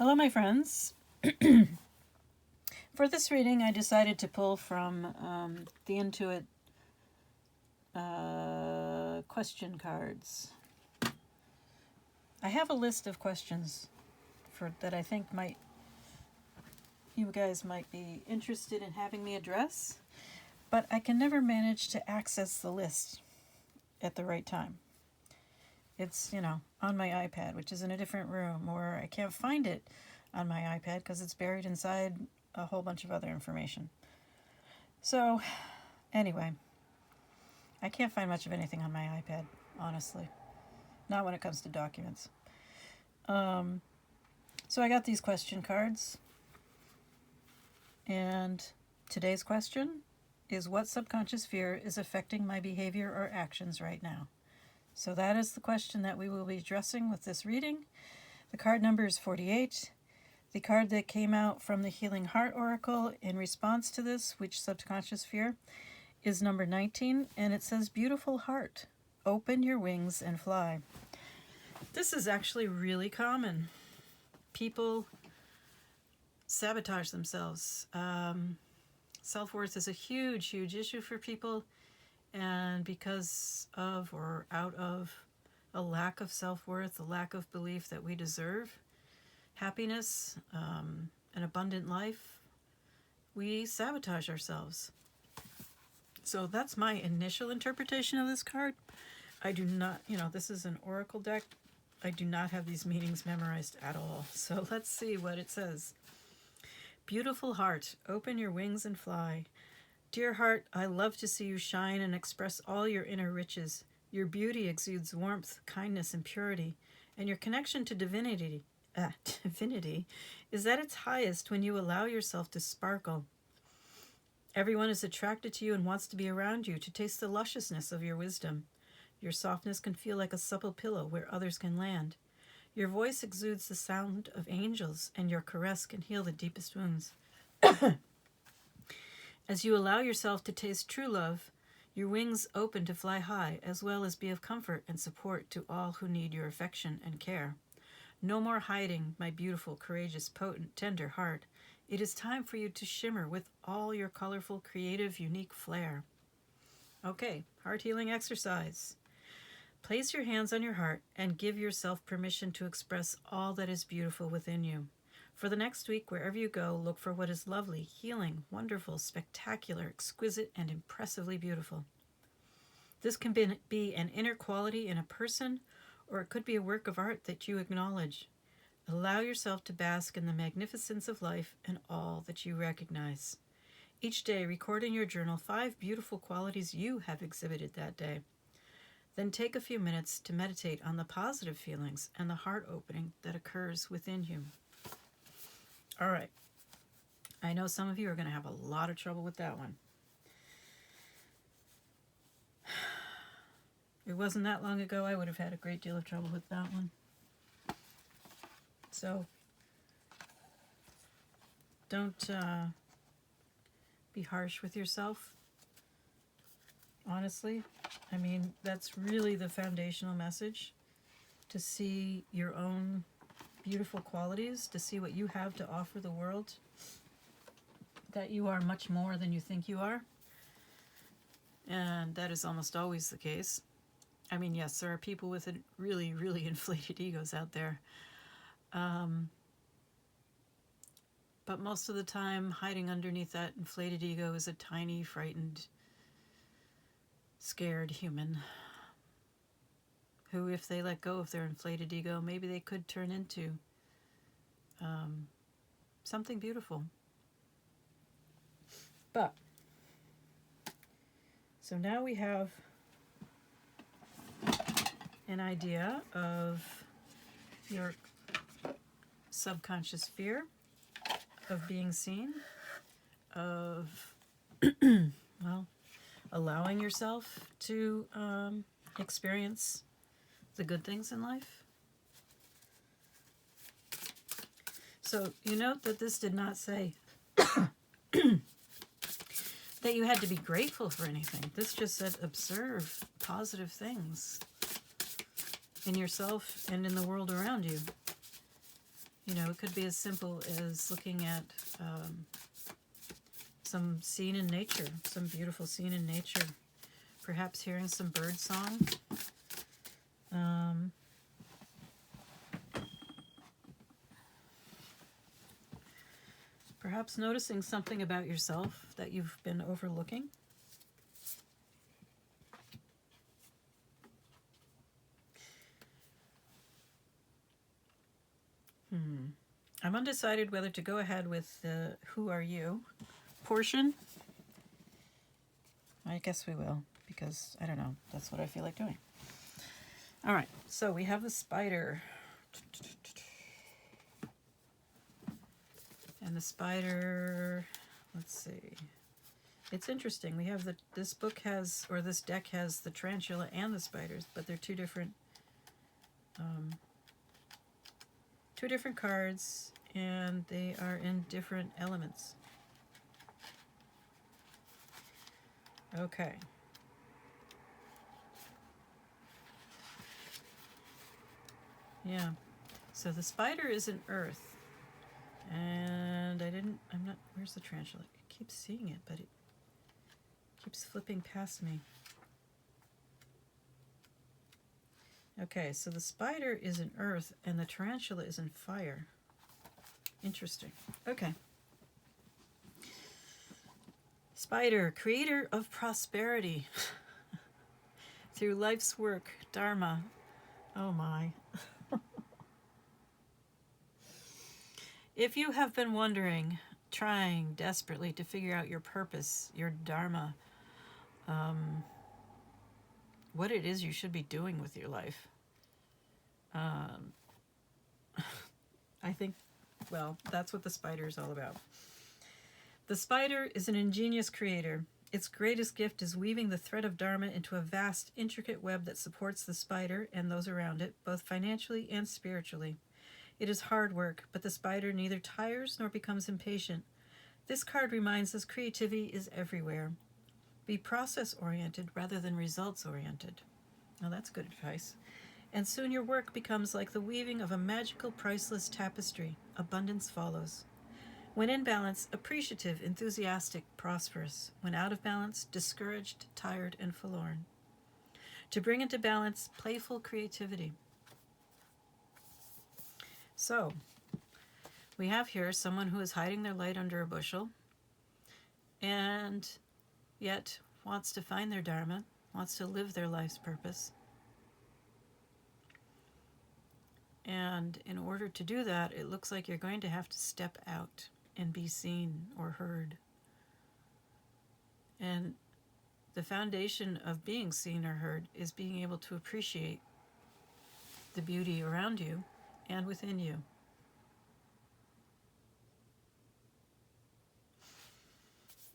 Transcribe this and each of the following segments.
Hello, my friends. For this reading, I decided to pull from the Intuit question cards. I have a list of questions that I think you guys might be interested in having me address, but I can never manage to access the list at the right time. It's, on my iPad, which is in a different room, or I can't find it on my iPad because it's buried inside a whole bunch of other information. So, anyway, I can't find much of anything on my iPad, honestly. Not when it comes to documents. So I got these question cards. And today's question is, what subconscious fear is affecting my behavior or actions right now? So that is the question that we will be addressing with this reading. The card number is 48. The card that came out from the Healing Heart Oracle in response to this, which subconscious fear, is number 19, and it says, beautiful heart, open your wings and fly. This is actually really common. People sabotage themselves. Self-worth is a huge, huge issue for people, and because of or out of a lack of self-worth, a lack of belief that we deserve happiness, an abundant life, we sabotage ourselves. So that's my initial interpretation of this card. I do not, this is an oracle deck. I do not have these meanings memorized at all. So let's see what it says. Beautiful heart, open your wings and fly. Dear heart, I love to see you shine and express all your inner riches. Your beauty exudes warmth, kindness, and purity, and your connection to divinity is at its highest when you allow yourself to sparkle. Everyone is attracted to you and wants to be around you to taste the lusciousness of your wisdom. Your softness can feel like a supple pillow where others can land. Your voice exudes the sound of angels, and your caress can heal the deepest wounds. As you allow yourself to taste true love, your wings open to fly high, as well as be of comfort and support to all who need your affection and care. No more hiding, my beautiful, courageous, potent, tender heart. It is time for you to shimmer with all your colorful, creative, unique flair. Okay, heart healing exercise. Place your hands on your heart and give yourself permission to express all that is beautiful within you. For the next week, wherever you go, look for what is lovely, healing, wonderful, spectacular, exquisite, and impressively beautiful. This can be an inner quality in a person, or it could be a work of art that you acknowledge. Allow yourself to bask in the magnificence of life and all that you recognize. Each day, record in your journal 5 beautiful qualities you have exhibited that day. Then take a few minutes to meditate on the positive feelings and the heart opening that occurs within you. All right. I know some of you are going to have a lot of trouble with that one. It wasn't that long ago I would have had a great deal of trouble with that one. So don't be harsh with yourself. Honestly, I mean, that's really the foundational message, to see your own beautiful qualities, to see what you have to offer the world, that you are much more than you think you are. And that is almost always the case. I mean, yes, there are people with really, really inflated egos out there. But most of the time, hiding underneath that inflated ego is a tiny, frightened, scared human who, if they let go of their inflated ego, maybe they could turn into something beautiful. But, so now we have an idea of your subconscious fear of being seen, of, allowing yourself to experience the good things in life. So you note that this did not say that you had to be grateful for anything. This just said observe positive things in yourself and in the world around you. You know, it could be as simple as looking at some scene in nature, some beautiful scene in nature. Perhaps hearing some bird song. Perhaps noticing something about yourself that you've been overlooking. I'm undecided whether to go ahead with the Who Are You portion. I guess we will, because, I don't know, that's what I feel like doing. All right, so we have the spider. And the spider, let's see. It's interesting. We have this book has, or this deck has the tarantula and the spiders, but they're two different cards, and they are in different elements. Okay. Yeah. So the spider is in earth. And I'm not, where's the tarantula? I keep seeing it, but it keeps flipping past me. Okay, so the spider is in earth and the tarantula is in fire. Interesting. Okay. Spider, creator of prosperity. Through life's work, dharma. Oh my. If you have been wondering, trying desperately to figure out your purpose, your dharma, what it is you should be doing with your life, I think, well, that's what the spider is all about. The spider is an ingenious creator. Its greatest gift is weaving the thread of dharma into a vast, intricate web that supports the spider and those around it, both financially and spiritually. It is hard work, but the spider neither tires nor becomes impatient. This card reminds us creativity is everywhere. Be process-oriented rather than results-oriented. Now that's good advice. And soon your work becomes like the weaving of a magical, priceless tapestry. Abundance follows. When in balance, appreciative, enthusiastic, prosperous. When out of balance, discouraged, tired, and forlorn. To bring into balance, playful creativity. So, we have here someone who is hiding their light under a bushel and yet wants to find their dharma, wants to live their life's purpose. And in order to do that, it looks like you're going to have to step out and be seen or heard. And the foundation of being seen or heard is being able to appreciate the beauty around you and within you.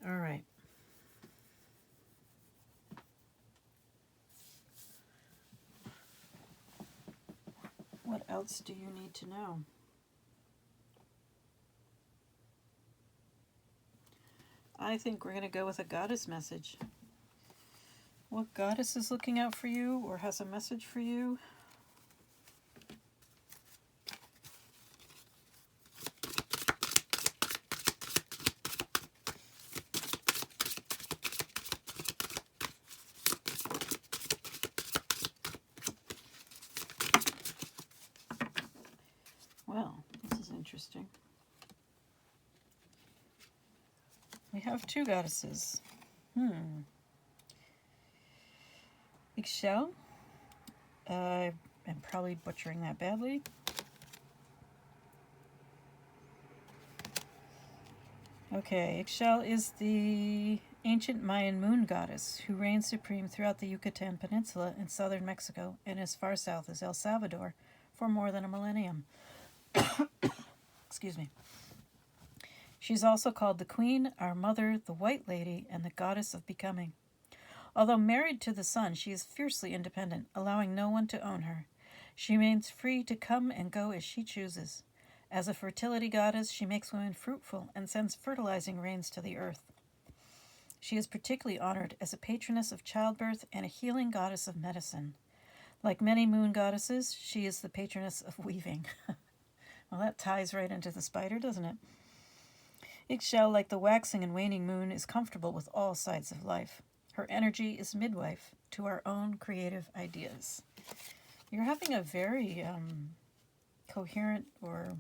All right. What else do you need to know? I think we're going to go with a goddess message. What goddess is looking out for you or has a message for you? Well, this is interesting. We have two goddesses. Ixchel. I'm probably butchering that badly. Okay, Ixchel is the ancient Mayan moon goddess who reigns supreme throughout the Yucatan Peninsula in southern Mexico and as far south as El Salvador for more than a millennium. Excuse me. She's also called the Queen, our Mother, the White Lady, and the Goddess of Becoming. Although married to the sun, she is fiercely independent, allowing no one to own her. She remains free to come and go as she chooses. As a fertility goddess, she makes women fruitful and sends fertilizing rains to the earth. She is particularly honored as a patroness of childbirth and a healing goddess of medicine. Like many moon goddesses, she is the patroness of weaving. Well, that ties right into the spider, doesn't it? Ixchel, like the waxing and waning moon, is comfortable with all sides of life. Her energy is midwife to our own creative ideas. You're having a very coherent or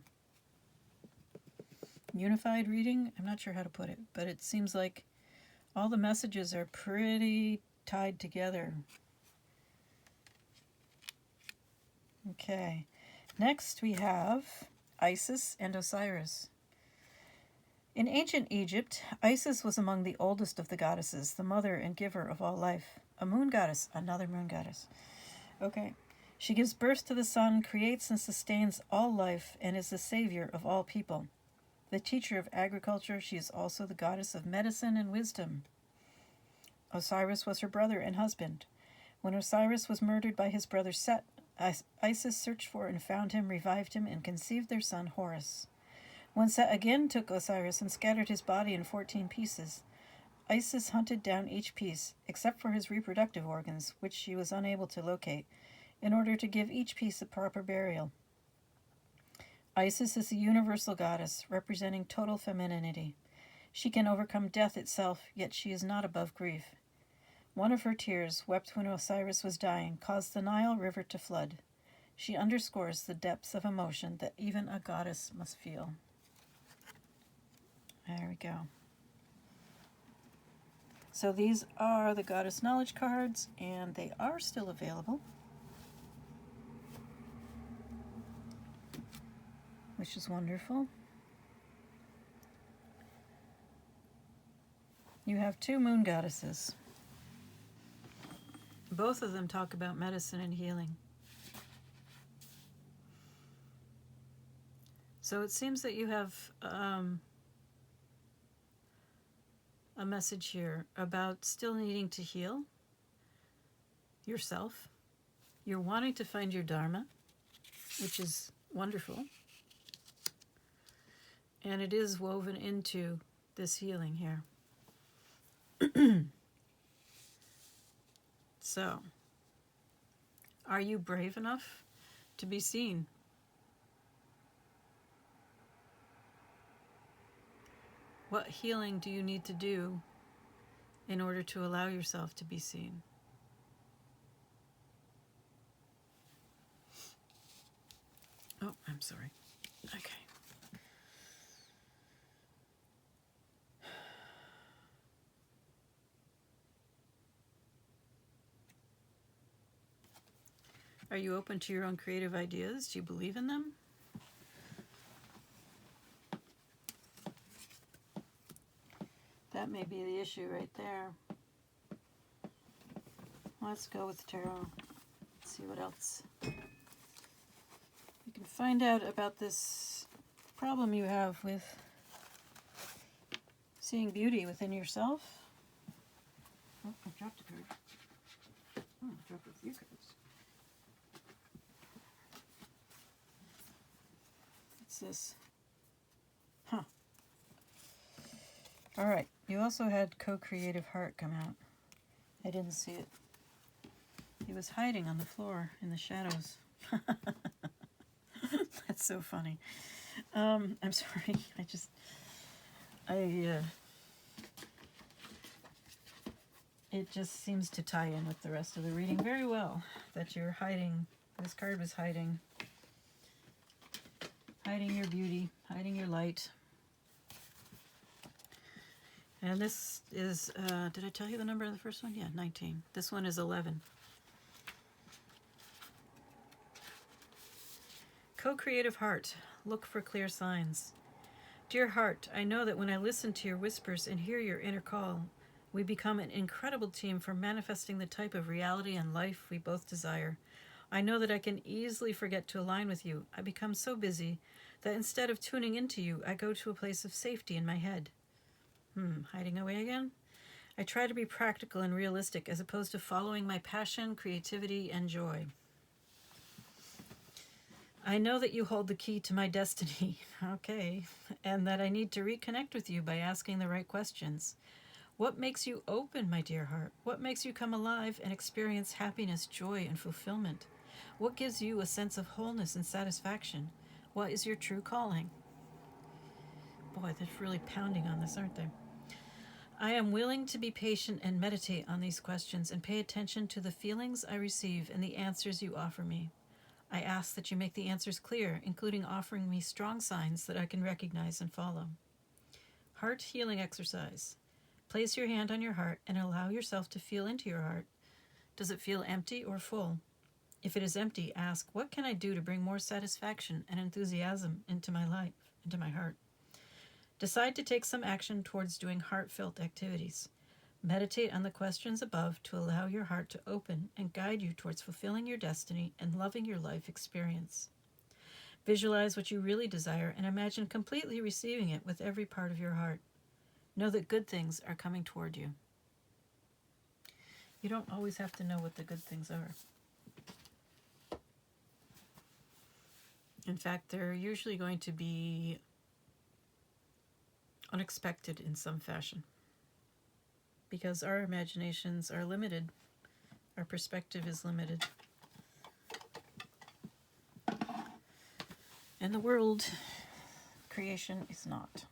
unified reading. I'm not sure how to put it, but it seems like all the messages are pretty tied together. Okay. Next we have Isis and Osiris. In ancient Egypt, Isis was among the oldest of the goddesses, the mother and giver of all life. A moon goddess, another moon goddess. Okay. She gives birth to the sun, creates and sustains all life, and is the savior of all people. The teacher of agriculture, she is also the goddess of medicine and wisdom. Osiris was her brother and husband. When Osiris was murdered by his brother Set, Isis searched for and found him, revived him, and conceived their son Horus. When Set again took Osiris and scattered his body in 14 pieces, Isis hunted down each piece, except for his reproductive organs, which she was unable to locate, in order to give each piece a proper burial. Isis is the universal goddess, representing total femininity. She can overcome death itself, yet she is not above grief. One of her tears, wept when Osiris was dying, caused the Nile River to flood. She underscores the depths of emotion that even a goddess must feel. There we go. So these are the Goddess Knowledge cards, and they are still available, which is wonderful. You have two moon goddesses. Both of them talk about medicine and healing. So it seems that you have a message here about still needing to heal yourself. You're wanting to find your Dharma, which is wonderful. And it is woven into this healing here. So, are you brave enough to be seen? What healing do you need to do in order to allow yourself to be seen? Oh, I'm sorry. Okay. Are you open to your own creative ideas? Do you believe in them? That may be the issue right there. Let's go with tarot. Let's see what else. You can find out about this problem you have with seeing beauty within yourself. Oh, I dropped a card. Oh, I dropped a few cards. What's this? Huh. All right. You also had Co-Creative Heart come out. I didn't see it. He was hiding on the floor in the shadows. That's so funny. I'm sorry. It just seems to tie in with the rest of the reading very well. That you're hiding. This card was hiding your beauty, hiding your light. And this is, did I tell you the number of the first one? Yeah, 19. This one is 11. Co-Creative Heart, look for clear signs. Dear heart, I know that when I listen to your whispers and hear your inner call, we become an incredible team for manifesting the type of reality and life we both desire. I know that I can easily forget to align with you. I become so busy that instead of tuning into you, I go to a place of safety in my head. Hiding away again? I try to be practical and realistic as opposed to following my passion, creativity, and joy. I know that you hold the key to my destiny, okay, and that I need to reconnect with you by asking the right questions. What makes you open, my dear heart? What makes you come alive and experience happiness, joy, and fulfillment? What gives you a sense of wholeness and satisfaction? What is your true calling? Boy, they're really pounding on this, aren't they? I am willing to be patient and meditate on these questions and pay attention to the feelings I receive and the answers you offer me. I ask that you make the answers clear, including offering me strong signs that I can recognize and follow. Heart healing exercise. Place your hand on your heart and allow yourself to feel into your heart. Does it feel empty or full? If it is empty, ask, what can I do to bring more satisfaction and enthusiasm into my life, into my heart? Decide to take some action towards doing heartfelt activities. Meditate on the questions above to allow your heart to open and guide you towards fulfilling your destiny and loving your life experience. Visualize what you really desire and imagine completely receiving it with every part of your heart. Know that good things are coming toward you. You don't always have to know what the good things are. In fact, they're usually going to be unexpected in some fashion, because our imaginations are limited, our perspective is limited, and the world creation is not.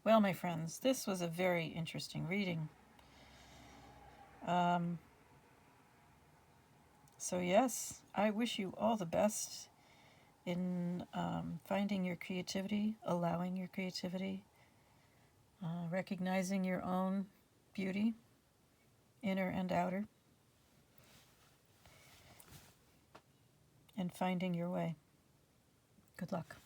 Well, my friends, this was a very interesting reading. So yes, I wish you all the best in finding your creativity, allowing your creativity, recognizing your own beauty, inner and outer, and finding your way. Good luck.